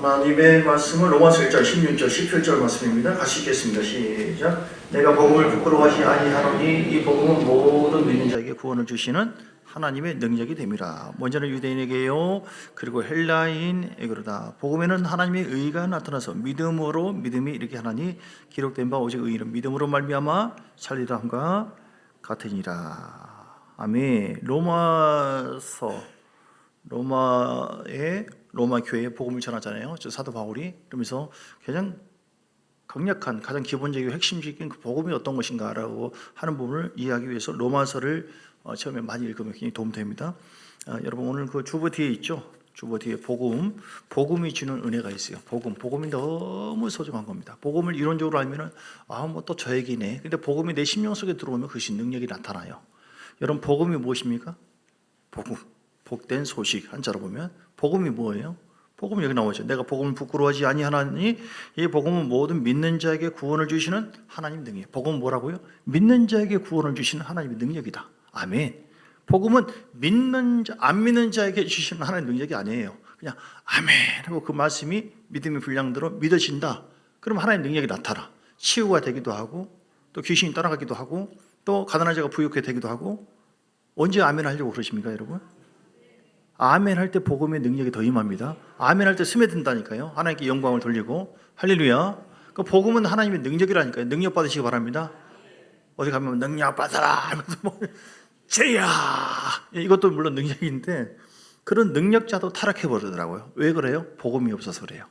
하나님의 말씀은 로마서 1장 16절 17절 말씀입니다. 같이 읽겠습니다. 시작. 내가 복음을 부끄러워하지 아니하노니 이 복음은 모든 믿는 자에게 구원을 주시는 하나님의 능력이 됨이라. 먼저는 유대인에게요 그리고 헬라인에게로다. 복음에는 하나님의 의가 나타나서 믿음으로 믿음이 이렇게 하나니 기록된 바 오직 의인은 믿음으로 말미암아 살리라 함과 같으니라. 아멘. 로마 교회에 복음을 전하잖아요. 저 사도 바울이. 그러면서 가장 강력한, 가장 기본적이고 핵심적인 그 복음이 어떤 것인가라고 하는 부분을 이해하기 위해서 로마서를 처음에 많이 읽으면 굉장히 도움됩니다. 여러분 오늘 그 주보 뒤에 있죠. 주보 뒤에 복음이 주는 은혜가 있어요. 복음이 너무 소중한 겁니다. 복음을 이론적으로 알면은 뭐 또 저 얘기네. 근데 복음이 내 심령 속에 들어오면 그것이 능력이 나타나요. 여러분 복음이 무엇입니까? 복된 소식 한자로 보면 복음이 뭐예요? 복음 여기 나오죠. 내가 복음을 부끄러워하지 아니하나니 이 복음은 모든 믿는 자에게 구원을 주시는 하나님 능력. 복음은 뭐라고요? 믿는 자에게 구원을 주시는 하나님의 능력이다. 아멘. 복음은 안 믿는 자에게 주시는 하나님의 능력이 아니에요. 그냥 아멘 하고 그 말씀이 믿음의 분량대로 믿어진다. 그럼 하나님의 능력이 나타나. 치유가 되기도 하고 또 귀신이 따라가기도 하고 또 가난한 자가 부유하게 되기도 하고. 언제 아멘 하려고 그러십니까 여러분? 아멘 할 때 복음의 능력이 더 임합니다. 아멘 할 때 스며든다니까요. 하나님께 영광을 돌리고 할렐루야. 그 복음은 하나님의 능력이라니까요. 능력 받으시기 바랍니다. 어디 가면 능력 받아라 하면서 제야 이것도 물론 능력인데 그런 능력자도 타락해 버리더라고요. 왜 그래요? 복음이 없어서 그래요.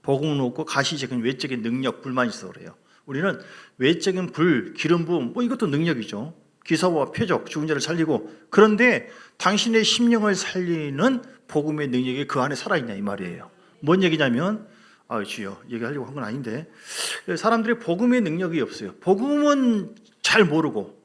복음은 없고 가시적인 외적인 능력 불만이 있어서 그래요. 우리는 외적인 기름 부음 이것도 능력이죠. 기사와 표적, 죽은 자를 살리고. 그런데 당신의 심령을 살리는 복음의 능력이 그 안에 살아있냐 이 말이에요. 뭔 얘기냐면 주여 얘기하려고 한 건 아닌데 사람들이 복음의 능력이 없어요. 복음은 잘 모르고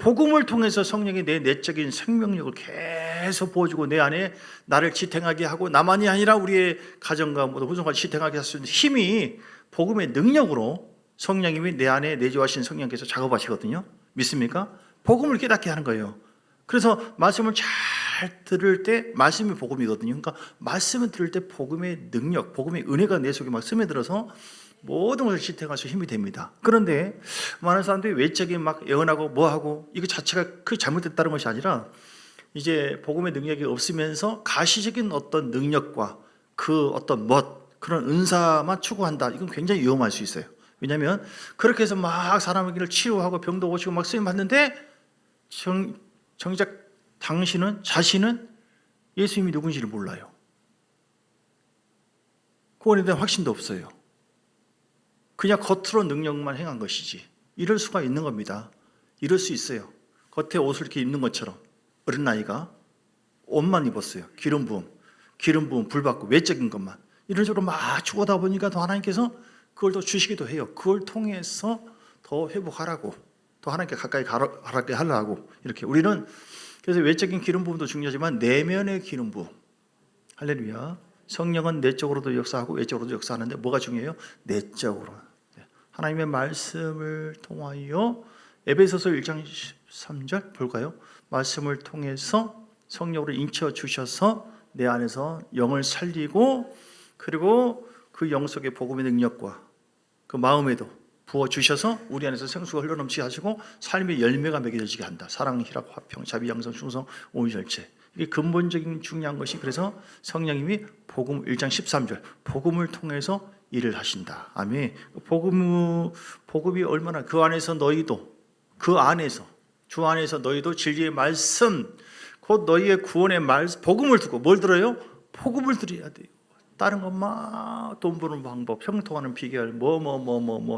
복음을 통해서 성령이 내 내적인 생명력을 계속 보여주고 내 안에 나를 지탱하게 하고 나만이 아니라 우리의 가정과 모든 후손과 지탱하게 할 수 있는 힘이 복음의 능력으로 성령님이 내 안에 내주하신 성령께서 작업하시거든요. 믿습니까? 복음을 깨닫게 하는 거예요. 그래서 말씀을 잘 들을 때 말씀이 복음이거든요. 그러니까 말씀을 들을 때 복음의 능력, 복음의 은혜가 내 속에 막 스며들어서 모든 것을 지탱할 수 힘이 됩니다. 그런데 많은 사람들이 외적인 막 예언하고 뭐하고 이거 자체가 크게 잘못됐다는 것이 아니라 이제 복음의 능력이 없으면서 가시적인 어떤 능력과 그 어떤 그런 은사만 추구한다. 이건 굉장히 위험할 수 있어요. 왜냐하면 그렇게 해서 막 사람에게 치유하고 병도 고치고 막 쓰임 받는데 정작 자신은 예수님이 누군지를 몰라요. 구원에 대한 확신도 없어요. 그냥 겉으로 능력만 행한 것이지. 이럴 수가 있는 겁니다. 이럴 수 있어요. 겉에 옷을 이렇게 입는 것처럼 어린 아이가 옷만 입었어요. 기름 부음 불 받고 외적인 것만 이런 식으로 막 죽어다 보니까 더 하나님께서 그걸 더 주시기도 해요. 그걸 통해서 더 회복하라고, 더 하나님께 가까이 가게 하려고 이렇게. 우리는 그래서 외적인 기름 부음도 중요하지만 내면의 기름 부음. 할렐루야. 성령은 내적으로도 역사하고 외적으로도 역사하는데 뭐가 중요해요? 내적으로. 하나님의 말씀을 통하여 에베소서 1장 13절 볼까요? 말씀을 통해서 성령으로 인쳐 주셔서 내 안에서 영을 살리고 그리고 그 영 속의 복음의 능력과 그 마음에도 부어주셔서 우리 안에서 생수가 흘러넘치게 하시고 삶의 열매가 맺어지게 한다. 사랑, 희락, 화평, 자비, 양성, 충성, 오의절제. 이게 근본적인 중요한 것이 그래서 성령님이 복음 1장 13절 복음을 통해서 일을 하신다. 아멘. 복음이 얼마나 그 안에서 주 안에서 너희도 진리의 말씀 곧 너희의 구원의 말씀 복음을 두고 뭘 들어요? 복음을 들어야 돼요. 다른 것만 돈 버는 방법, 형통하는 비결,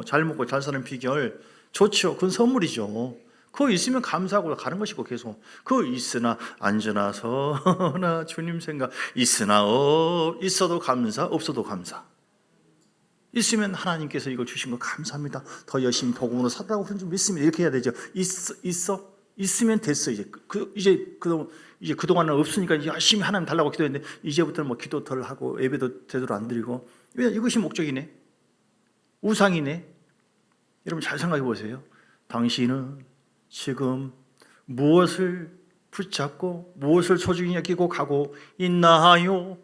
잘 먹고 잘 사는 비결 좋죠. 그건 선물이죠. 그거 있으면 감사하고 가는 것이고 계속. 그거 있으나 앉으나 서나 주님 생각 있으나 있어도 감사, 없어도 감사. 있으면 하나님께서 이걸 주신 거 감사합니다. 더 열심히 복음으로 살라고 그런 줄 믿습니다. 이렇게 해야 되죠. 있으면 됐어. 이제 그동안은 없으니까 열심히 하나님 달라고 기도했는데 이제부터는 기도 덜 하고 예배도 제대로 안 드리고. 왜? 이것이 목적이네. 우상이네. 여러분 잘 생각해 보세요. 당신은 지금 무엇을 붙잡고 무엇을 소중히 여기고 가고 있나요?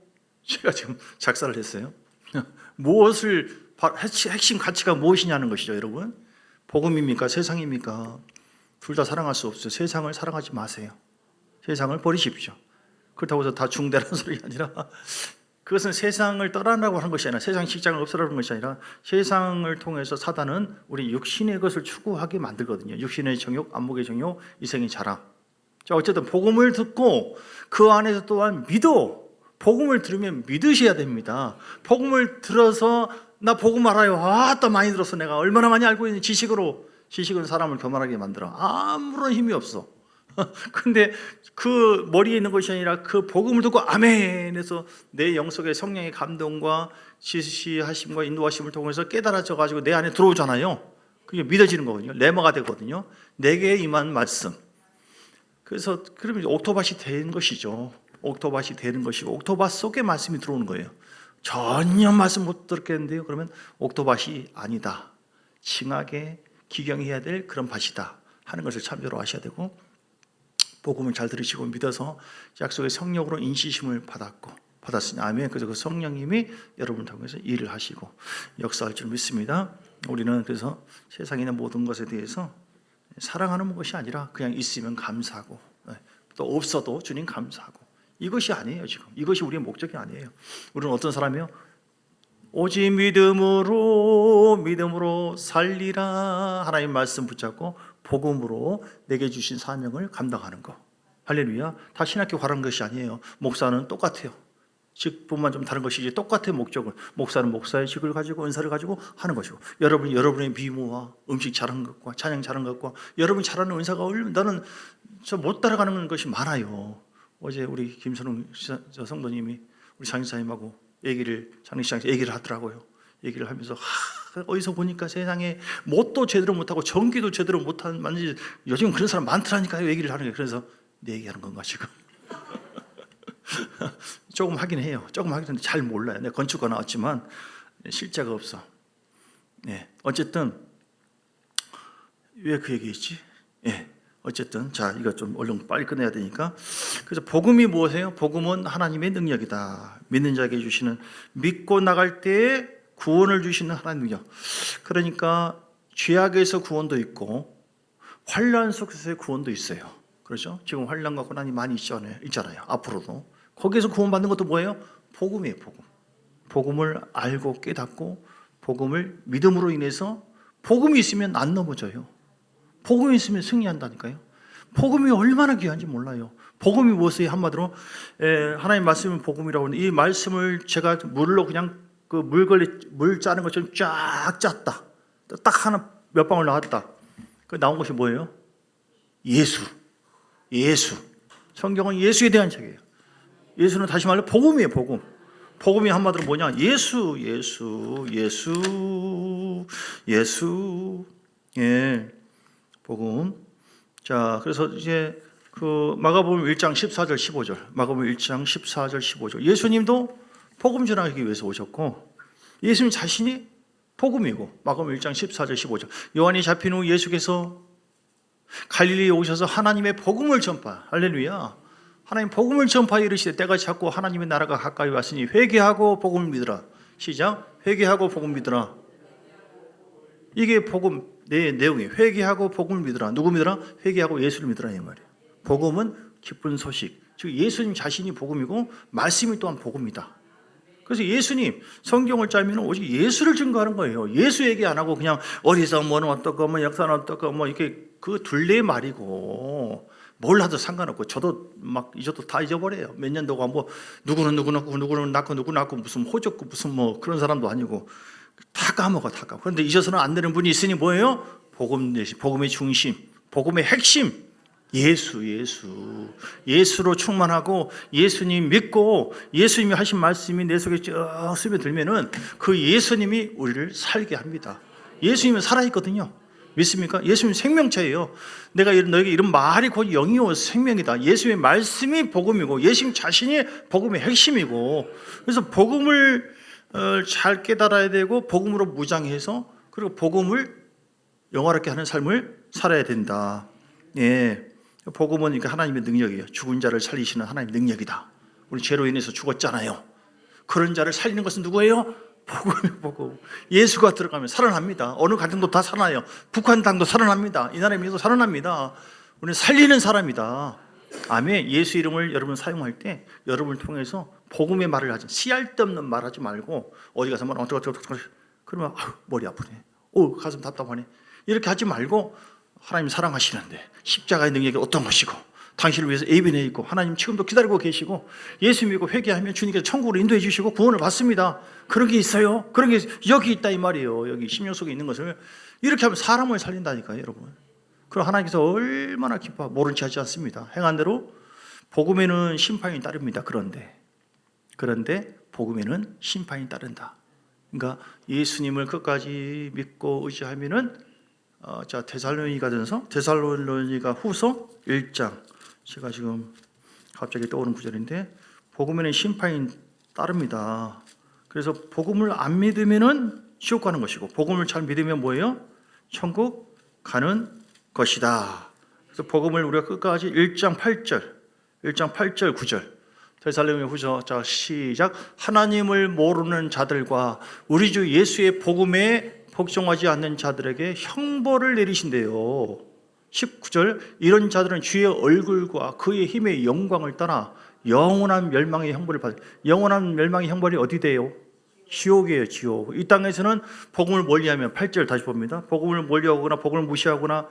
제가 지금 작사를 했어요. 핵심 가치가 무엇이냐는 것이죠, 여러분. 복음입니까? 세상입니까? 둘 다 사랑할 수 없어요. 세상을 사랑하지 마세요. 세상을 버리십시오. 그렇다고 해서 다 중대라는 소리가 아니라, 그것은 세상을 떠나라고 하는 것이 아니라, 세상 직장을 없애라는 것이 아니라, 세상을 통해서 사단은 우리 육신의 것을 추구하게 만들거든요. 육신의 정욕, 안목의 정욕, 이생의 자랑. 자, 어쨌든 복음을 듣고 그 안에서 또한 복음을 들으면 믿으셔야 됩니다. 복음을 들어서 나 복음 알아요. 또 많이 들었어. 내가 얼마나 많이 알고 있는 지식은 사람을 교만하게 만들어. 아무런 힘이 없어. 근데 그 머리에 있는 것이 아니라 그 복음을 듣고 아멘 해서 내 영속의 성령의 감동과 지시하심과 인도하심을 통해서 깨달아져 가지고 내 안에 들어오잖아요. 그게 믿어지는 거거든요. 레머가 되거든요. 내게 임한 말씀. 그래서 그러면 옥토밭이 되는 것이죠. 옥토밭이 되는 것이고, 옥토밭 속에 말씀이 들어오는 거예요. 전혀 말씀 못 듣겠는데요. 그러면 옥토밭이 아니다. 징하게 기경해야 될 그런 밭이다 하는 것을 참조로 하셔야 되고, 복음을 잘 들으시고 믿어서 약속의 성령으로 인치심을 받았으니 아멘. 그래서 그 성령님이 여러분을 통해서 일을 하시고 역사할 줄 믿습니다. 우리는 그래서 세상에 있는 모든 것에 대해서 사랑하는 것이 아니라 그냥 있으면 감사하고, 또 없어도 주님 감사하고, 이것이 아니에요. 지금 이것이 우리의 목적이 아니에요. 우리는 어떤 사람이요? 오직 믿음으로 살리라. 하나님 말씀 붙잡고 복음으로 내게 주신 사명을 감당하는 거. 할렐루야. 다 신학교 가라는 것이 아니에요. 목사는 똑같아요. 직분만 좀 다른 것이지 똑같은 목적은, 목사는 목사의 직을 가지고 은사를 가지고 하는 것이고, 여러분이 여러분의 미모와 음식 잘하는 것과 찬양 잘하는 것과 여러분이 잘하는 은사가 나는 못 따라가는 것이 많아요. 어제 우리 김선웅 성도님이 우리 장사님하고 장례식장에서 얘기를 하더라고요. 얘기를 하면서 어디서 보니까 세상에 뭣도 제대로 못하고 전기도 제대로 못하는, 요즘 그런 사람 많더라니까요. 얘기를 하는 거예요. 그래서 내 얘기하는 건가 지금? 조금 하긴 해요. 조금 하긴 하는데 잘 몰라요. 내가 건축가 나왔지만 실제가 없어. 어쨌든 왜 그 얘기했지? 어쨌든 자, 이거 좀 얼른 빨리 끝내야 되니까. 그래서 복음이 무엇이에요? 복음은 하나님의 능력이다. 믿는 자에게 주시는, 믿고 나갈 때에 구원을 주시는 하나님의 능력. 그러니까 죄악에서 구원도 있고 환난 속에서의 구원도 있어요. 그렇죠? 지금 환난과 고난이 많이 있잖아요. 앞으로도. 거기에서 구원받는 것도 뭐예요? 복음이에요. 복음을 알고 깨닫고 복음을 믿음으로 인해서, 복음이 있으면 안 넘어져요. 복음이 있으면 승리한다니까요. 복음이 얼마나 귀한지 몰라요. 복음이 무엇이에요? 한마디로 하나님 말씀은 복음이라고 하는데, 이 말씀을 제가 물로 그냥 그 물 짜는 것처럼 쫙 짰다. 딱 하나 몇 방울 나왔다. 그 나온 것이 뭐예요? 예수. 성경은 예수에 대한 책이에요. 예수는 다시 말로 복음이에요. 복음이 한마디로 뭐냐? 예수. 복음. 자, 그래서 이제 그 마가복음 1장 14절 15절. 마가복음 1장 14절 15절. 예수님도 복음 전하기 위해서 오셨고, 예수님 자신이 복음이고, 마가복음 1장 14절 15절. 요한이 잡힌 후 예수께서 갈릴리에 오셔서 하나님의 복음을 할렐루야. 하나님 복음을 전파하여 이르시되 때가 찼고 하나님의 나라가 가까이 왔으니 회개하고 복음을 믿으라. 시작. 회개하고 복음 믿으라. 이게 복음 내 내용이에요. 회개하고 복음을 믿으라. 누구 믿으라? 회개하고 예수를 믿으라 이 말이에요. 복음은 기쁜 소식. 즉 예수님 자신이 복음이고 말씀이 또한 복음이다. 그래서 예수님, 성경을 짜면 오직 예수를 증거하는 거예요. 예수 얘기 안 하고 그냥 어디서 뭐는 어떻고 뭐 역사는 어떻고 뭐 이렇게 그 둘레 말이고, 뭘 하도 상관없고, 저도 막 잊어도 다 잊어버려요. 몇 년도가 뭐 누구는 낳고 무슨 호적고 무슨 뭐 그런 사람도 아니고 다 까먹어. 그런데 잊어서는 안 되는 분이 있으니 뭐예요? 복음의 중심, 복음의 핵심. 예수로 충만하고 예수님 믿고 예수님이 하신 말씀이 내 속에 쭉 스며들면은 그 예수님이 우리를 살게 합니다. 예수님은 살아있거든요. 믿습니까? 예수님 생명체예요. 내가 너에게 이런 말이 곧 영이요 생명이다. 예수의 말씀이 복음이고 예수님 자신이 복음의 핵심이고, 그래서 복음을 잘 깨달아야 되고 복음으로 무장해서, 그리고 복음을 영화롭게 하는 삶을 살아야 된다. 복음은 그러니까 하나님의 능력이에요. 죽은 자를 살리시는 하나님의 능력이다. 우리 죄로 인해서 죽었잖아요. 그런 자를 살리는 것은 누구예요? 복음이 복음. 예수가 들어가면 살아납니다. 어느 가정도 다 살아나요. 북한 땅도 살아납니다. 이 나라의 민족도 살아납니다. 우리는 살리는 사람이다. 아멘. 예수 이름을 여러분 사용할 때 여러분을 통해서 복음의 말을 하지, 씨알데없는 말 하지 말고 어디 가서 말 어쩌고 그러면 머리 아프네. 가슴 답답하네. 이렇게 하지 말고 하나님 사랑하시는데 십자가의 능력이 어떤 것이고 당신을 위해서 예비해 있고 하나님 지금도 기다리고 계시고 예수 믿고 회개하면 주님께서 천국으로 인도해 주시고 구원을 받습니다. 그런 게 있어요. 그런 게 여기 있다 이 말이에요. 여기 심령 속에 있는 것을 이렇게 하면 사람을 살린다니까요, 여러분. 그럼 하나님께서 얼마나 기뻐. 모른 체 하지 않습니다. 행한 대로 복음에는 심판이 따릅니다. 그런데 복음에는 심판이 따른다. 그러니까 예수님을 끝까지 믿고 의지하면은 자 데살로니가 후서 1장, 제가 지금 갑자기 떠오르는 구절인데 복음에는 심판이 따릅니다. 그래서 복음을 안 믿으면은 지옥 가는 것이고 복음을 잘 믿으면 뭐예요? 천국 가는 것이다. 그래서 복음을 우리가 끝까지 1장 8절 9절 데살로니가 후서, 자 시작. 하나님을 모르는 자들과 우리 주 예수의 복음에 복종하지 않는 자들에게 형벌을 내리신대요. 19절. 이런 자들은 주의 얼굴과 그의 힘의 영광을 따라 영원한 멸망의 형벌을 받아요. 영원한 멸망의 형벌이 어디 돼요? 지옥이에요, 지옥. 이 땅에서는 복음을 멀리하면, 8절 다시 봅니다. 복음을 멀리하거나 복음을 무시하거나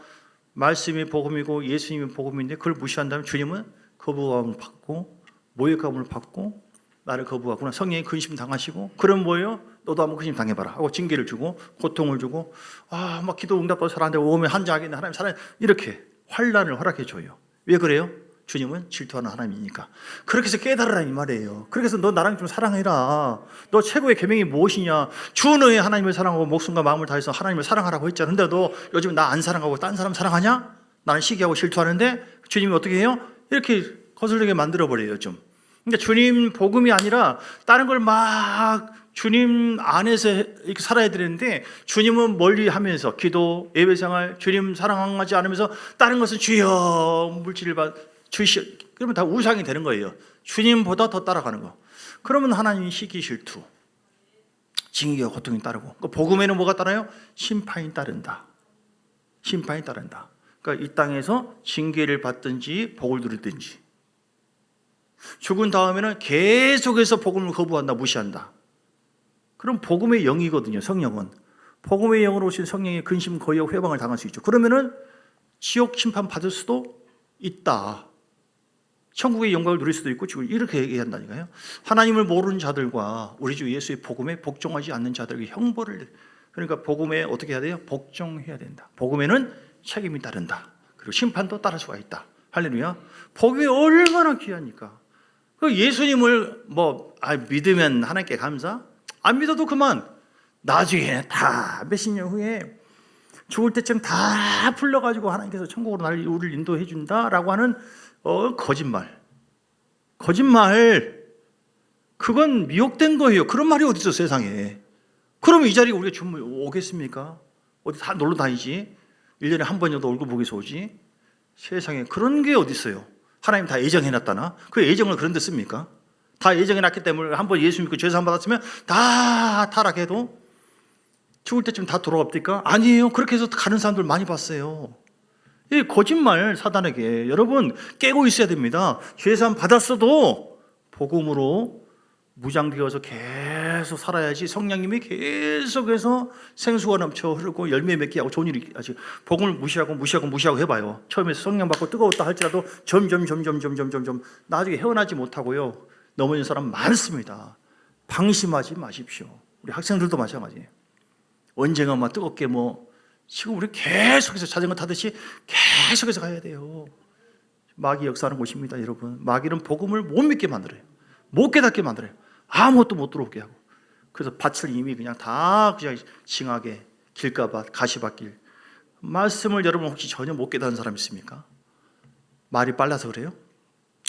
말씀이 복음이고 예수님이 복음인데 그걸 무시한다면 주님은 거부감을 받고 모욕감을 받고 나를 거부하구나, 성령의 근심 당하시고, 그럼 뭐예요? 너도 한번 근심 당해봐라 하고 징계를 주고 고통을 주고 막 기도 응답도 잘 안 되고 오면 한자하겠네 하나님 사랑, 이렇게 환난을 허락해 줘요. 왜 그래요? 주님은 질투하는 하나님이니까. 그렇게 해서 깨달으라 이 말이에요. 그렇게 해서 너 나랑 좀 사랑해라. 너 최고의 계명이 무엇이냐? 주 너의 하나님을 사랑하고 목숨과 마음을 다해서 하나님을 사랑하라고 했잖아. 근데 너 요즘 나 안 사랑하고 딴 사람 사랑하냐? 나는 시기하고 질투하는데 주님이 어떻게 해요? 이렇게 거슬리게 만들어버려요 좀. 그러니까 주님 복음이 아니라 다른 걸 막 주님 안에서 이렇게 살아야 되는데 주님은 멀리 하면서 기도, 예배생활, 주님 사랑하지 않으면서 다른 것은 주여 물질을 주시오, 그러면 다 우상이 되는 거예요. 주님보다 더 따라가는 거. 그러면 하나님이 시기 질투, 징계와 고통이 따르고, 복음에는 뭐가 따라요? 심판이 따른다. 심판이 따른다. 그러니까 이 땅에서 징계를 받든지 복을 누리든지, 죽은 다음에는 계속해서 복음을 거부한다, 무시한다. 그럼 복음의 영이거든요. 성령은 복음의 영으로 오신 성령의 근심, 거역, 회방을 당할 수 있죠. 그러면은 지옥 심판 받을 수도 있다. 천국의 영광을 누릴 수도 있고, 지금 이렇게 얘기한다니까요. 하나님을 모르는 자들과 우리 주 예수의 복음에 복종하지 않는 자들에게 형벌을, 그러니까 복음에 어떻게 해야 돼요? 복종해야 된다. 복음에는 책임이 따른다. 그리고 심판도 따를 수가 있다. 할렐루야. 복음이 얼마나 귀하니까. 그 예수님을 믿으면 하나님께 감사? 안 믿어도 그만. 나중에 다 몇십 년 후에 죽을 때쯤 다 풀려가지고 하나님께서 천국으로 우리를 인도해 준다라고 하는 거짓말. 그건 미혹된 거예요. 그런 말이 어디 있어 세상에. 그러면 이 자리에 우리가 좀 오겠습니까? 어디 다 놀러 다니지? 1년에 한 번 정도 얼굴 보기 위해서 오지? 세상에 그런 게 어디 있어요? 하나님 다 예정해놨다나? 그 예정을 그런 데 씁니까? 다 예정해놨기 때문에 한번 예수 믿고 죄 사함 받았으면 다 타락해도 죽을 때쯤 다 돌아옵니까? 아니에요. 그렇게 해서 가는 사람들 많이 봤어요. 이 거짓말 사단에게 여러분 깨고 있어야 됩니다. 죄 사함 받았어도 복음으로 무장되어서 계속 살아야지. 성령님이 계속해서 생수가 넘쳐 흐르고 열매 맺게 하고 좋은 일이, 아직 복음을 무시하고 해봐요. 처음에 성령 받고 뜨거웠다 할지라도 점점 나중에 헤어나지 못하고요 넘어진 사람 많습니다. 방심하지 마십시오. 우리 학생들도 마찬가지예요. 언젠가 막 뜨겁게 지금 우리 계속해서 자전거 타듯이 계속해서 가야 돼요. 마귀 역사하는 곳입니다, 여러분. 마귀는 복음을 못 믿게 만들어요. 못 깨닫게 만들어요. 아무것도 못 들어오게 하고. 그래서 밭을 이미 그냥 징하게, 길가밭, 가시밭길. 말씀을 여러분 혹시 전혀 못 깨닫는 사람 있습니까? 말이 빨라서 그래요?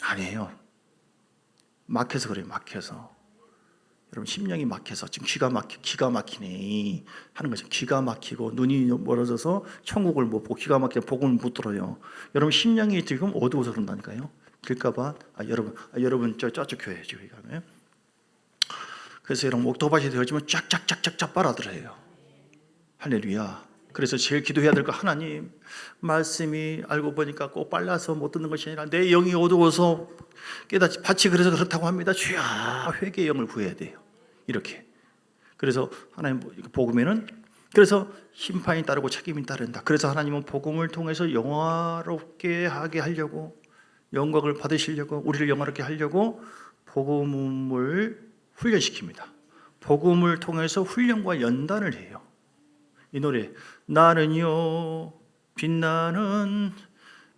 아니에요. 막혀서 그래요. 막혀서. 여러분 심령이 막혀서 지금 기가 막히네 하는 거죠. 기가 막히고 눈이 멀어져서 천국을 못 보고 기가 막히게 복음을 못 들어요. 여러분 심령이 지금 어두워서 그런다니까요. 길가밭. 여러분 저쪽 교회죠. 그래서 여러분 옥토밭이 되어지면 쫙쫙쫙쫙쫙 빨아들어요. 할렐루야. 그래서 제일 기도해야 될 거, 하나님 말씀이 알고 보니까 꼭 빨라서 못 듣는 것이 아니라 내 영이 어두워서 깨닫지, 밭이 그래서 그렇다고 합니다. 주야, 회개의 영을 구해야 돼요. 이렇게. 그래서 하나님 복음에는 그래서 심판이 따르고 책임이 따른다. 그래서 하나님은 복음을 통해서 영화롭게 하게 하려고, 영광을 받으시려고, 우리를 영화롭게 하려고 복음을 훈련시킵니다. 복음을 통해서 훈련과 연단을 해요. 이 노래, 나는요 빛나는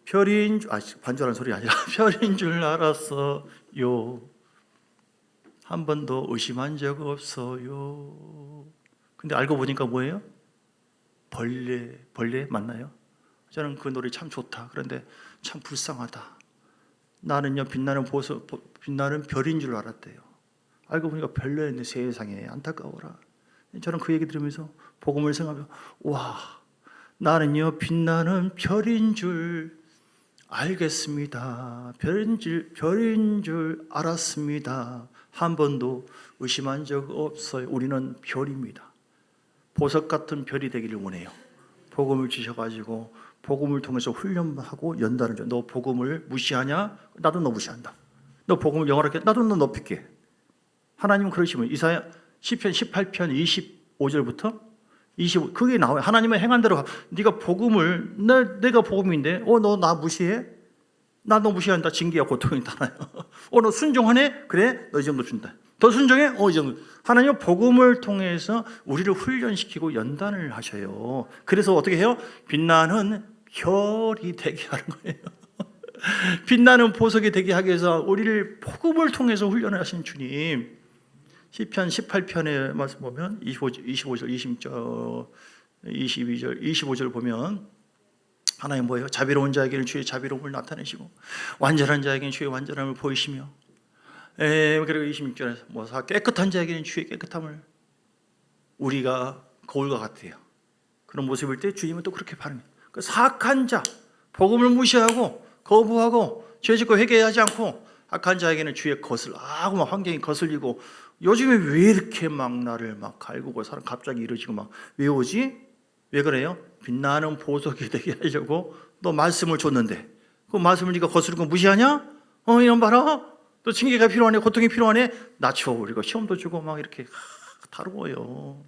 별인 반주하는 소리 아니라 별인 줄 알았어요. 한 번도 의심한 적 없어요. 근데 알고 보니까 뭐예요? 벌레 맞나요? 저는 그 노래 참 좋다. 그런데 참 불쌍하다. 나는요 빛나는 별인 줄 알았대요. 알고 보니까 별로였네. 세상에 안타까워라. 저는 그 얘기 들으면서 복음을 생각하며, 와, 나는요 빛나는 별인 줄 알겠습니다. 별인 줄 알았습니다. 한 번도 의심한 적 없어요. 우리는 별입니다. 보석 같은 별이 되기를 원해요. 복음을 주셔가지고 복음을 통해서 훈련하고 연단을 줘. 너 복음을 무시하냐? 나도 너 무시한다. 너 복음을 영화롭게, 나도 너 높일게. 하나님은 그러시면 이사야 시편 18편 25절부터 25, 그게 나와요. 하나님은 행한 대로 네가 복음을, 내가 복음인데 너 나 무시해? 나 너 무시한다. 징계와 고통이 따라요. 너 순종하네? 그래, 너 이 정도 준다. 더 순종해? 이 정도. 하나님은 복음을 통해서 우리를 훈련시키고 연단을 하셔요. 그래서 어떻게 해요? 빛나는 별이 되게 하는 거예요. 빛나는 보석이 되게 하기 위해서 우리를 복음을 통해서 훈련을 하신 주님. 시편 18편에 말씀 보면 25절, 20절, 22절, 25절 보면 하나님 뭐예요? 자비로운 자에게는 주의 자비로움을 나타내시고 완전한 자에게는 주의 완전함을 보이시며, 그리고 26절에 깨끗한 자에게는 주의 깨끗함을, 우리가 거울과 같아요. 그런 모습일 때 주님은 또 그렇게 반응해요. 그 사악한 자, 복음을 무시하고 거부하고 죄짓고 회개하지 않고 악한 자에게는 주의 하고 막 환경이 거슬리고, 요즘에 왜 이렇게 막 나를 막 갈구고 사람 갑자기 이러지고 막 왜 오지? 왜 그래요? 빛나는 보석이 되게 하려고 너 말씀을 줬는데 그 말씀을 네가 거스르고 무시하냐? 이런 봐라. 또 징계가 필요하네, 고통이 필요하네. 낮춰버리고 시험도 주고 막 이렇게 다루어요.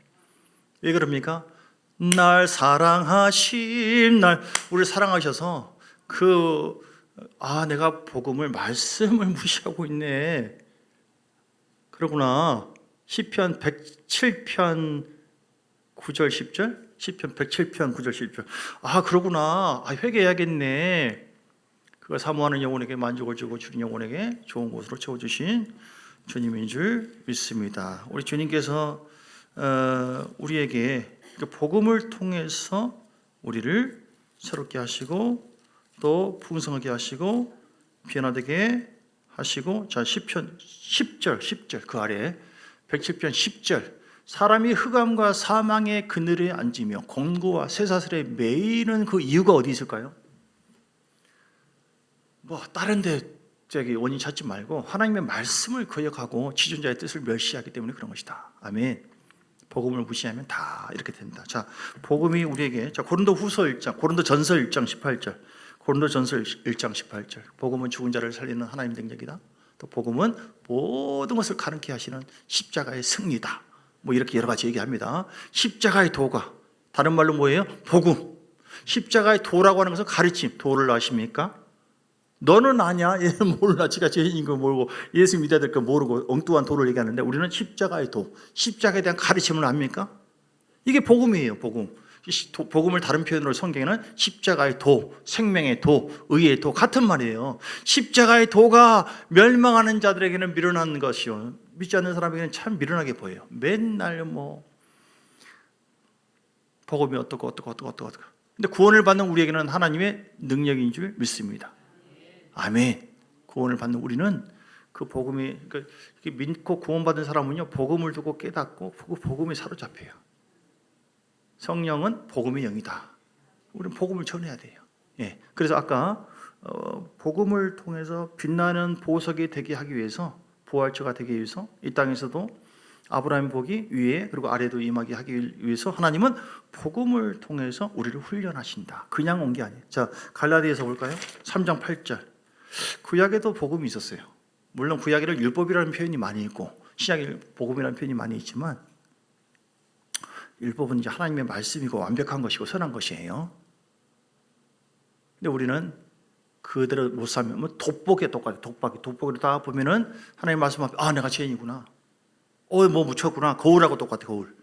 왜 그럽니까? 날 사랑하신 날, 우리를 사랑하셔서 내가 복음을, 말씀을 무시하고 있네. 그러구나. 시편 107편 9절 10절? 시편 107편 9절 10절. 그러구나. 회개해야겠네. 그걸 사모하는 영혼에게 만족을 주고 주는 영혼에게 좋은 곳으로 채워주신 주님인 줄 믿습니다. 우리 주님께서 우리에게 복음을 통해서 우리를 새롭게 하시고 또 풍성하게 하시고 변화되게 하시고, 자, 시편 10절 그 아래 107편 10절, 사람이 흑암과 사망의 그늘에 앉으며 공고와 쇠사슬에 매이는 그 이유가 어디 있을까요? 다른 데 원인 찾지 말고 하나님의 말씀을 거역하고 지존자의 뜻을 멸시하기 때문에 그런 것이다. 아멘. 복음을 무시하면 다 이렇게 된다. 자, 복음이 우리에게, 고린도전서 1장 18절, 고린도전서 1장 18절. 복음은 죽은 자를 살리는 하나님의 능력이다. 또 복음은 모든 것을 가능케 하시는 십자가의 승리다. 이렇게 여러 가지 얘기합니다. 십자가의 도가, 다른 말로 뭐예요? 복음. 십자가의 도라고 하는 것은 가르침. 도를 아십니까? 너는 아냐? 얘는 몰라. 지가 죄인인 거 모르고 예수 믿어야 될 거 모르고 엉뚱한 도를 얘기하는데, 우리는 십자가의 도, 십자가에 대한 가르침을 압니까? 이게 복음이에요. 복음을 다른 표현으로 성경에는 십자가의 도, 생명의 도, 의의 도, 같은 말이에요. 십자가의 도가 멸망하는 자들에게는 미련한 것이요, 믿지 않는 사람에게는 참 미련하게 보여요. 맨날 복음이 어떻고. 근데 구원을 받는 우리에게는 하나님의 능력인 줄 믿습니다. 아멘. 구원을 받는 우리는 그 복음이, 믿고 구원받은 사람은요, 복음을 두고 깨닫고 그 복음에 사로잡혀요. 성령은 복음의 영이다. 우리는 복음을 전해야 돼요. 그래서 아까 복음을 통해서 빛나는 보석이 되게 하기 위해서, 부활처가 되기 위해서 이 땅에서도 아브라함의 복이 위에 그리고 아래도 임하게 하기 위해서 하나님은 복음을 통해서 우리를 훈련하신다. 그냥 온 게 아니에요. 자, 갈라디아서 볼까요? 3장 8절. 구약에도 복음이 있었어요. 물론 구약에는 율법이라는 표현이 많이 있고 신약에 복음이라는 표현이 많이 있지만 율법은 이제 하나님의 말씀이고 완벽한 것이고 선한 것이에요. 근데 우리는 그대로 못 살면 뭐 돋보기에 똑같아요. 돋보기를 다 보면은 하나님 말씀 앞에 내가 죄인이구나. 뭐 묻혔구나. 거울하고 똑같아. 거울.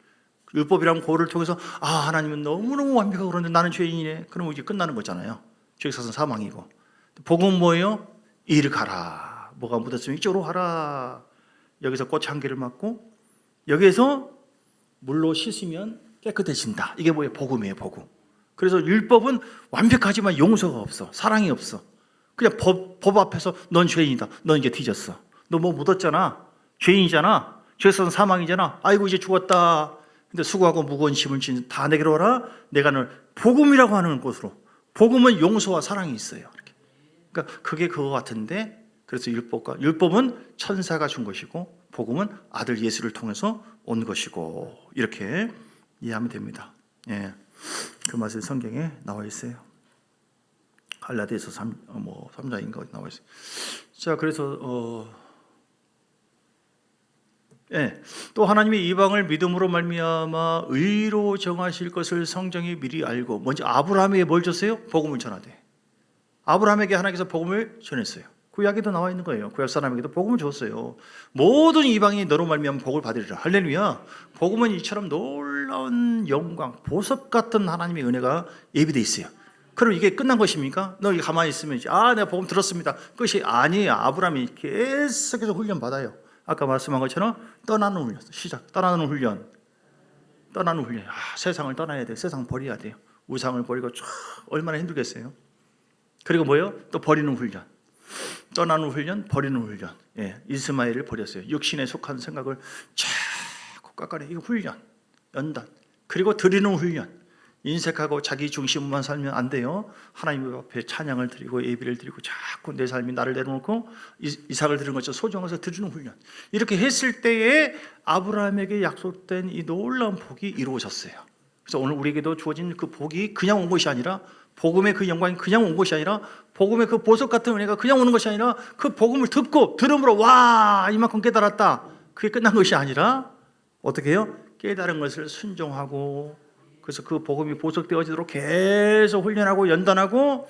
율법이라는 거울을 통해서 하나님은 너무너무 완벽하고 그런데 나는 죄인이네. 그러면 이제 끝나는 거잖아요. 죄 사선 사망이고. 복음은 뭐예요? 이리 가라. 뭐가 묻었으면 이쪽으로 가라. 여기서 꽃 한 개를 맞고 여기에서 물로 씻으면 깨끗해진다. 이게 뭐예요? 복음이에요. 복음. 그래서 율법은 완벽하지만 용서가 없어. 사랑이 없어. 그냥 법 앞에서 넌 죄인이다. 넌 이제 뒤졌어. 너 뭐 묻었잖아. 죄인이잖아. 죄에서는 사망이잖아. 아이고 이제 죽었다. 근데 수고하고 무거운 짐을 지는 다 내게로 오라. 내가 널 복음이라고 하는 곳으로. 복음은 용서와 사랑이 있어요. 이렇게. 그러니까 그게 그거 같은데 그래서 율법은 천사가 준 것이고 복음은 아들 예수를 통해서 온 것이고 이렇게 이해하면 됩니다. 예, 그 말씀 성경에 나와 있어요. 갈라디아서 3장인가 나와 있어요. 자, 그래서 또 하나님이 이방을 믿음으로 말미암아 의로 정하실 것을 성경이 미리 알고 먼저 아브라함에게 뭘 줬어요? 복음을 전하되. 아브라함에게 하나님께서 복음을 전했어요. 구약에도 나와 있는 거예요. 구약 사람에게도 복음을 줬어요. 모든 이방인이 너로 말미암아 복을 받으리라. 할렐루야. 복음은 이처럼 놀라운 영광, 보석 같은 하나님의 은혜가 예비되어 있어요. 그럼 이게 끝난 것입니까? 너 가만히 있으면 내가 복음 들었습니다. 끝이 아니에요. 아브라함이 계속해서 훈련 받아요. 아까 말씀한 것처럼 떠나는 훈련, 시작. 떠나는 훈련. 세상을 떠나야 돼요. 세상 버려야 돼요. 우상을 버리고 쫙 얼마나 힘들겠어요. 그리고 뭐예요? 또 버리는 훈련. 떠나는 훈련, 버리는 훈련. 이스마엘을 버렸어요. 육신에 속한 생각을 자꾸 깎아내. 이거 훈련, 연단. 그리고 드리는 훈련. 인색하고 자기 중심만 살면 안 돼요. 하나님 앞에 찬양을 드리고 예비를 드리고 자꾸 내 삶이 나를 내려놓고 이삭을 드리는 것처럼 소중해서 드리는 훈련. 이렇게 했을 때에 아브라함에게 약속된 이 놀라운 복이 이루어졌어요. 그래서 오늘 우리에게도 주어진 그 복이 그냥 온 것이 아니라 복음의 그 영광이 그냥 온 것이 아니라 복음의 그 보석 같은 은혜가 그냥 오는 것이 아니라 그 복음을 듣고 들음으로 이만큼 깨달았다. 그게 끝난 것이 아니라 어떻게 해요? 깨달은 것을 순종하고 그래서 그 복음이 보석되어지도록 계속 훈련하고 연단하고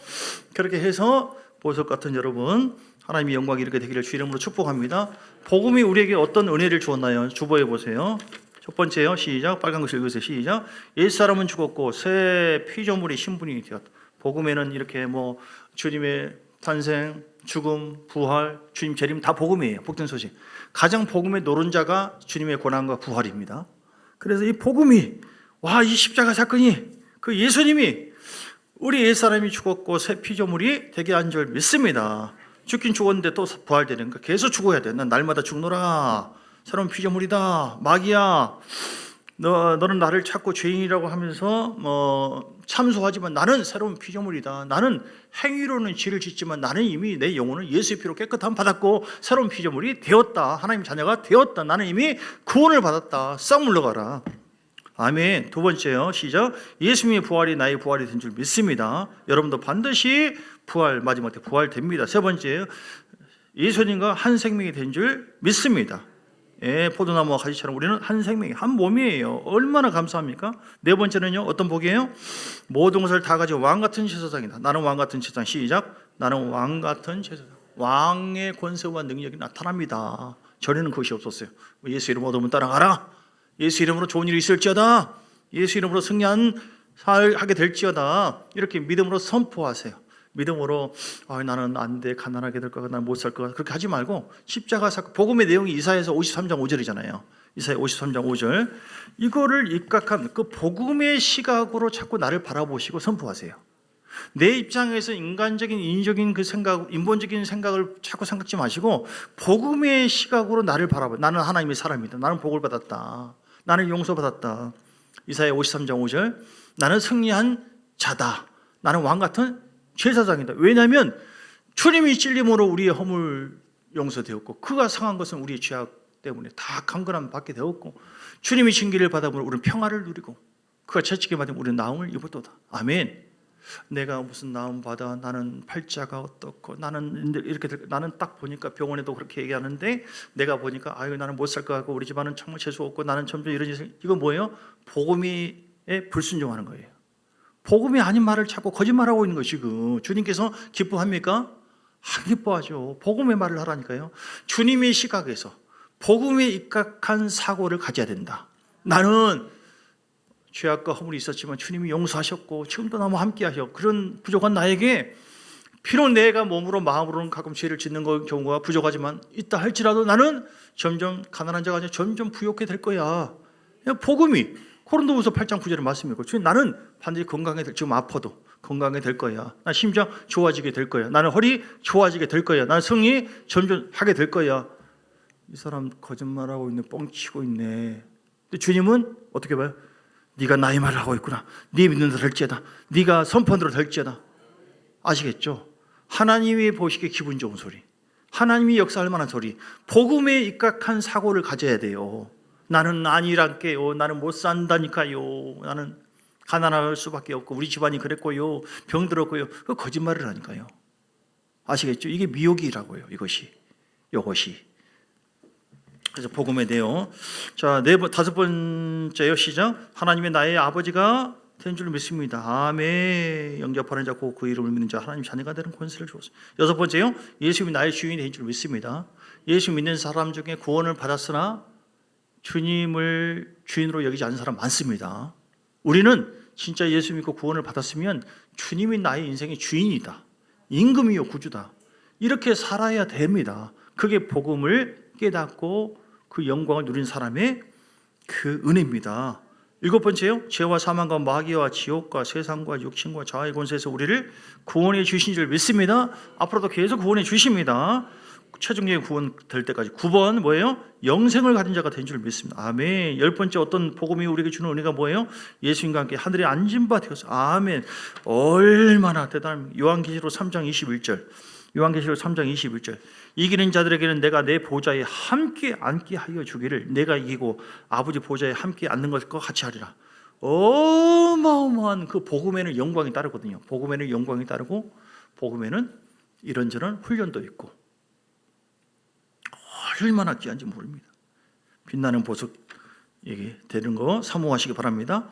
그렇게 해서 보석 같은 여러분 하나님의 영광이 이렇게 되기를 주 이름으로 축복합니다. 복음이 우리에게 어떤 은혜를 주었나요? 주보해 보세요. 첫 번째요. 시작. 빨간 글씨 읽으세요. 시작. 옛사람은 죽었고 새 피조물이 신분이 되었다. 복음에는 이렇게 주님의 탄생, 죽음, 부활, 주님 재림 다 복음이에요. 복된 소식. 가장 복음의 노른자가 주님의 고난과 부활입니다. 그래서 이 복음이 이 십자가 사건이 그 예수님이 우리 옛사람이 죽었고 새 피조물이 되게 한 줄 믿습니다. 죽긴 죽었는데 또 부활되는 거 계속 죽어야 돼. 난 날마다 죽노라. 새로운 피조물이다. 마귀야. 너는 나를 찾고 죄인이라고 하면서 참소하지만 나는 새로운 피조물이다. 나는 행위로는 죄를 짓지만 나는 이미 내 영혼은 예수의 피로 깨끗함 받았고 새로운 피조물이 되었다. 하나님 자녀가 되었다. 나는 이미 구원을 받았다. 싹 물러가라. 아멘. 두 번째요. 시작. 예수님의 부활이 나의 부활이 된 줄 믿습니다. 여러분도 반드시 마지막 때 부활됩니다. 세 번째요. 예수님과 한 생명이 된 줄 믿습니다. 포도나무와 가지처럼 우리는 한 생명이 한 몸이에요. 얼마나 감사합니까? 네 번째는요. 어떤 복이에요? 모든 것을 다 가진 왕 같은 제사장이다. 나는 왕 같은 제사장. 시작. 나는 왕 같은 제사장. 왕의 권세와 능력이 나타납니다. 전에는 그것이 없었어요. 예수 이름 얻으면 따라가라. 예수 이름으로 좋은 일이 있을지어다. 예수 이름으로 승리한 하게 될지어다. 이렇게 믿음으로 선포하세요. 믿음으로 나는 안 돼. 가난하게 될 거야. 나는 못 살 거야. 그렇게 하지 말고 십자가 사건 복음의 내용이 이사야서 53장 5절이잖아요. 이사야 53장 5절. 이거를 입각한 그 복음의 시각으로 자꾸 나를 바라보시고 선포하세요. 내 입장에서 인간적인 인적인 그 생각, 인본적인 생각을 자꾸 생각지 마시고 복음의 시각으로 나를 바라봐. 나는 하나님의 사람이다. 나는 복을 받았다. 나는 용서받았다. 이사야 53장 5절. 나는 승리한 자다. 나는 왕 같은 제사장이다. 왜냐하면 주님이 찔림으로 우리의 허물 용서되었고 그가 상한 것은 우리의 죄악 때문에 다 강건함 받게 되었고, 주님이 징계를 받아보면 우리는 평화를 누리고, 그가 채찍에 맞으면 우리는 나음을 입었도다. 아멘. 내가 무슨 나음 받아, 나는 팔자가 어떻고, 나는 이렇게 나는 딱 보니까 병원에도 그렇게 얘기하는데, 내가 보니까 아유 나는 못 살 것 같고, 우리 집안은 정말 재수 없고, 나는 점점 이런 일. 이거 뭐예요? 복음에 불순종하는 거예요. 복음이 아닌 말을 자꾸 거짓말하고 있는 것이고, 주님께서 기뻐합니까? 안 기뻐하죠. 복음의 말을 하라니까요. 주님의 시각에서 복음에 입각한 사고를 가져야 된다. 나는 죄악과 허물이 있었지만 주님이 용서하셨고 지금도 나와 함께 하셔. 그런 부족한 나에게 비록 내가 몸으로 마음으로는 가끔 죄를 짓는 경우가 부족하지만 있다 할지라도 나는 점점 가난한 자가 아니라 점점 부욕해 될 거야. 복음이 고린도후서 8장 9절의 말씀이고, 나는 반드시 건강해 될, 지금 아파도 건강해 될 거야. 나 심장 좋아지게 될 거야. 나는 허리 좋아지게 될 거야. 나는 성리 점점 하게 될 거야. 이 사람 거짓말하고 있네, 뻥치고 있네. 근데 주님은 어떻게 봐요? 네가 나의 말을 하고 있구나. 네 믿는 대로 될지어다. 네가 선포한 대로 될지어다. 아시겠죠? 하나님이 보시기에 기분 좋은 소리, 하나님이 역사할 만한 소리, 복음에 입각한 사고를 가져야 돼요. 나는 아니랄게요. 나는 못 산다니까요. 나는 가난할 수밖에 없고 우리 집안이 그랬고요. 병들었고요. 그 거짓말을 하니까요. 아시겠죠? 이게 미혹이라고요. 이것이. 그래서 복음에 대해요. 자, 다섯 번째요. 시작. 하나님의 나의 아버지가 된 줄 믿습니다. 아멘. 영접하는 자 곧 그 이름을 믿는 자 하나님 자녀가 되는 권세를 주었습니다. 여섯 번째요. 예수님이 나의 주인이 된 줄 믿습니다. 예수 믿는 사람 중에 구원을 받았으나 주님을 주인으로 여기지 않는 사람 많습니다. 우리는 진짜 예수 믿고 구원을 받았으면 주님이 나의 인생의 주인이다, 임금이요 구주다, 이렇게 살아야 됩니다. 그게 복음을 깨닫고 그 영광을 누린 사람의 그 은혜입니다. 일곱 번째요. 죄와 사망과 마귀와 지옥과 세상과 육신과 자아의 권세에서 우리를 구원해 주신 줄 믿습니다. 앞으로도 계속 구원해 주십니다. 최종적인 구원 될 때까지. 9번 뭐예요? 영생을 가진 자가 된 줄 믿습니다. 아멘. 열 번째 어떤 복음이 우리에게 주는 은혜가 뭐예요? 예수님과 함께 하늘에 앉은 바 되었어. 아멘. 얼마나 대단합니까? 요한계시록 3장 21절. 요한계시록 3장 21절. 이기는 자들에게는 내가 내 보좌에 함께 앉게 하여 주기를, 내가 이기고 아버지 보좌에 함께 앉는 것과 같이 하리라. 어마어마한 그 복음에는 영광이 따르거든요. 복음에는 영광이 따르고 복음에는 이런저런 훈련도 있고 얼마나 귀한지 모릅니다. 빛나는 보석 얘기 되는 거 사모하시기 바랍니다.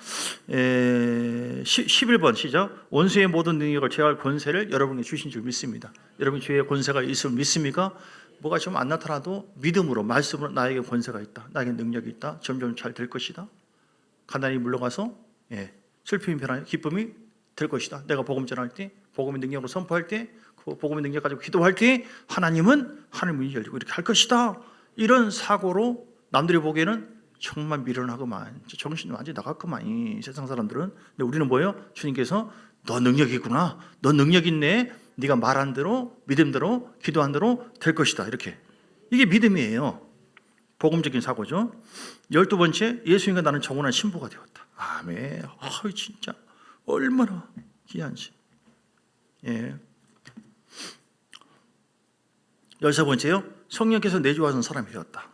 11번 시작. 원수의 모든 능력을 제어할 권세를 여러분에게 주신 줄 믿습니다. 여러분 죄의 권세가 있을 믿습니까? 뭐가 좀 안 나타나도 믿음으로, 말씀으로 나에게 권세가 있다, 나에게 능력이 있다, 점점 잘 될 것이다, 가난이 물러가서 슬픔이 변하여 기쁨이 될 것이다. 내가 복음 전할 때, 복음의 능력으로 선포할 때, 그 복음의 능력 가지고 기도할 때 하나님은 하늘 문이 열리고 이렇게 할 것이다. 이런 사고로 남들이 보기에는 정말 미련하고만, 정신이 완전히 나갔구만 이 세상 사람들은. 근데 우리는 뭐예요? 주님께서 너 능력이 있구나, 너 능력 있네, 네가 말한 대로 믿음대로 기도한 대로 될 것이다. 이렇게. 이게 믿음이에요. 복음적인 사고죠. 12번째, 예수님과 나는 정원한 신부가 되었다. 아멘. 진짜 얼마나 귀한지. 13번째요. 성령께서 내주하신 사람이 되었다.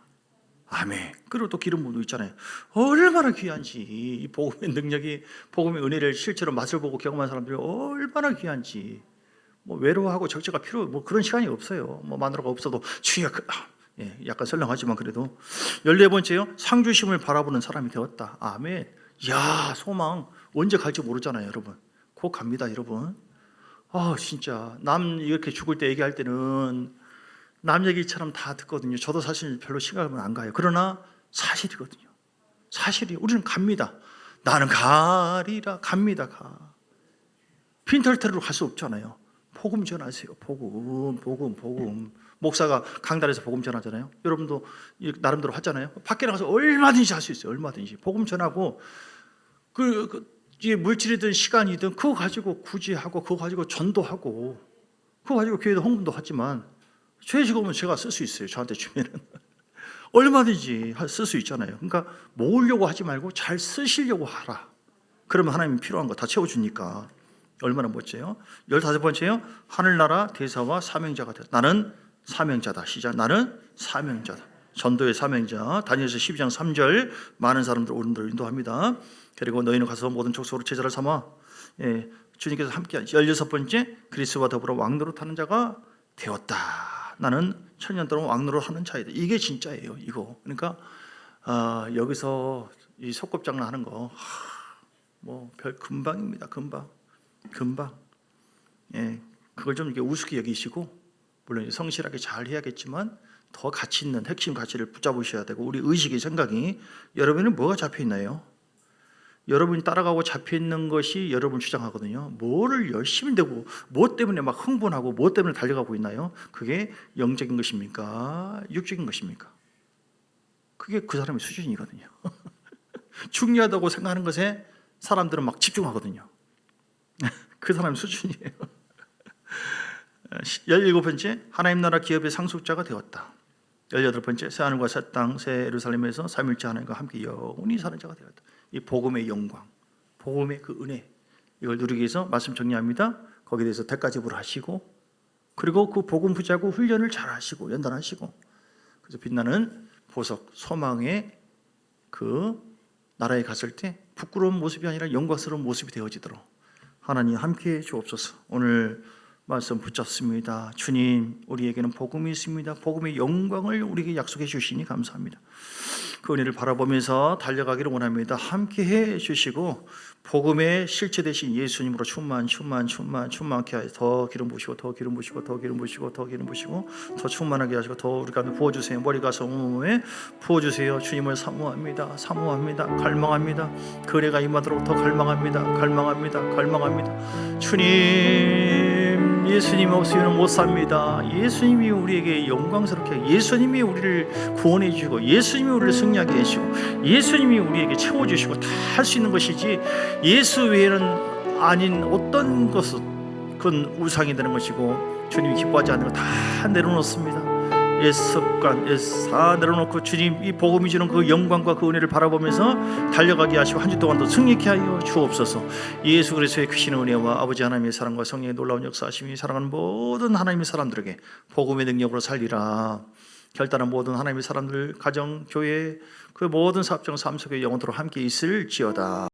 아멘. 그리고 또 기름 부음도 있잖아요. 얼마나 귀한지. 이 복음의 능력이, 복음의 은혜를 실제로 맛을 보고 경험한 사람들이 얼마나 귀한지. 뭐 외로워하고 적재가 뭐 그런 시간이 없어요. 뭐 마누라가 없어도 주여, 약간 설렁하지만 그래도. 14번째요. 상주심을 바라보는 사람이 되었다. 아멘. 야, 소망 언제 갈지 모르잖아요, 여러분. 곧 갑니다, 여러분. 진짜 남 이렇게 죽을 때 얘기할 때는 남 얘기처럼 다 듣거든요. 저도 사실 별로 시간은 안 가요. 그러나 사실이거든요. 사실이. 우리는 갑니다. 나는 가리라. 갑니다. 가. 핀털터리로 갈 수 없잖아요. 복음 전하세요. 복음. 목사가 강단에서 복음 전하잖아요. 여러분도 나름대로 하잖아요. 밖에 나가서 얼마든지 할 수 있어요. 얼마든지 복음 전하고 물질이든 시간이든 그거 가지고 구제하고, 그거 가지고 전도하고, 그거 가지고 교회도 헌금도 하지만 죄지고면 제가 쓸 수 있어요. 저한테 주면은 얼마든지 쓸 수 있잖아요. 그러니까 모으려고 하지 말고 잘 쓰시려고 하라. 그러면 하나님이 필요한 거 다 채워주니까. 얼마나 멋져요. 15번째요. 하늘나라 대사와 사명자가 되었다. 나는 사명자다. 시작. 나는 사명자다. 전도의 사명자. 다니엘서 12장 3절 많은 사람들 오른들 인도합니다. 그리고 너희는 가서 모든 족속으로 제자를 삼아 주님께서 함께한 16번째 그리스도와 더불어 왕노릇하는 자가 되었다. 나는 천년 동안 왕노릇하는 자이다. 이게 진짜예요. 이거. 그러니까 여기서 이 소꿉장난 하는 거 뭐 별 금방입니다. 금방. 그걸 좀 이렇게 우습게 여기시고, 물론 성실하게 잘 해야겠지만 더 가치 있는 핵심 가치를 붙잡으셔야 되고, 우리 의식의 생각이 여러분은 뭐가 잡혀 있나요? 여러분이 따라가고 잡혀 있는 것이 여러분 주장하거든요. 뭐를 열심히 되고 뭐 때문에 막 흥분하고 뭐 때문에 달려가고 있나요? 그게 영적인 것입니까? 육적인 것입니까? 그게 그 사람의 수준이거든요. 중요하다고 생각하는 것에 사람들은 막 집중하거든요. 그 사람의 수준이에요. 17번째 하나님 나라 기업의 상속자가 되었다. 18번째 새하늘과 새 땅 새 예루살렘에서 삼위일체 하나님과 함께 영원히 사는 자가 되었다. 이 복음의 영광, 복음의 그 은혜, 이걸 누리기 위해서 말씀 정리합니다. 거기에 대해서 대가 지불을 하시고, 그리고 그 복음 붙잡고 훈련을 잘 하시고 연단하시고, 그래서 빛나는 보석 소망의 그 나라에 갔을 때 부끄러운 모습이 아니라 영광스러운 모습이 되어지도록 하나님 함께해 주옵소서. 오늘 말씀 붙잡습니다. 주님, 우리에게는 복음이 있습니다. 복음의 영광을 우리에게 약속해 주시니 감사합니다. 그 은혜를 바라보면서 달려가기를 원합니다. 함께해 주시고 복음의 실체 되신 예수님으로 충만케 하여 더 기름 부시고 더 충만하게 하시고 더 우리 가운데 부어주세요. 머리 가서 온몸에 부어주세요. 주님을 사모합니다. 갈망합니다. 그 은혜가 임하도록 더 갈망합니다. 주님, 예수님 없이는 못 삽니다. 예수님이 우리에게 영광스럽게, 예수님이 우리를 구원해 주시고, 예수님이 우리를 승리하게 해주시고, 예수님이 우리에게 채워주시고 다 할 수 있는 것이지, 예수 외에는 아닌 어떤 것은 그건 우상이 되는 것이고, 주님이 기뻐하지 않는 거 다 내려놓습니다. 옛 습관, 다 내려놓고 주님 이 복음이 주는 그 영광과 그 은혜를 바라보면서 달려가게 하시고 한 주 동안도 승리케 하여 주옵소서. 예수 그리스도의 크신 은혜와 아버지 하나님의 사랑과 성령의 놀라운 역사하심이 사랑하는 모든 하나님의 사람들에게 복음의 능력으로 살리라. 결단한 모든 하나님의 사람들, 가정, 교회, 그 모든 사업장 삶 속에 영원토록 함께 있을지어다.